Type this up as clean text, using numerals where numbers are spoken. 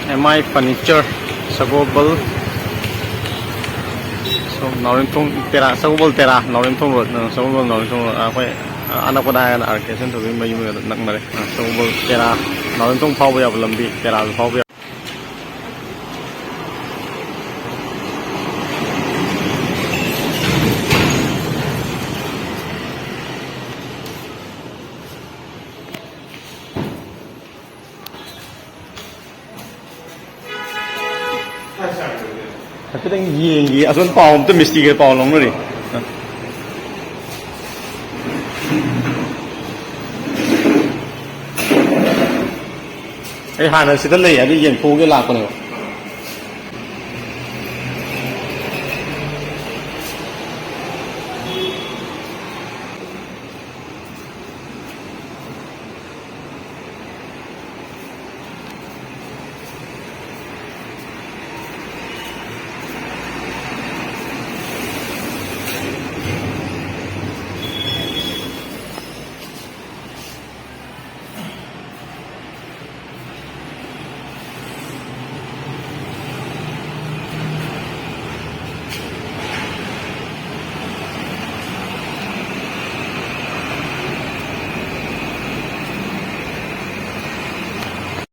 MI Furniture Sagobal so Narinthong Tera Sagobal Tera Narinthong Road Sagobal Narinthong Road akhoi anak pada kan arkesan tu mayu nak mare Sagobal Tera Narinthong phau ya lambi Tera phau ya cái tiếng gì à xuân bò tôi mít cái bò lông rồi đi cái hàng này sẽ rất là đi diện phố cái lạc của nó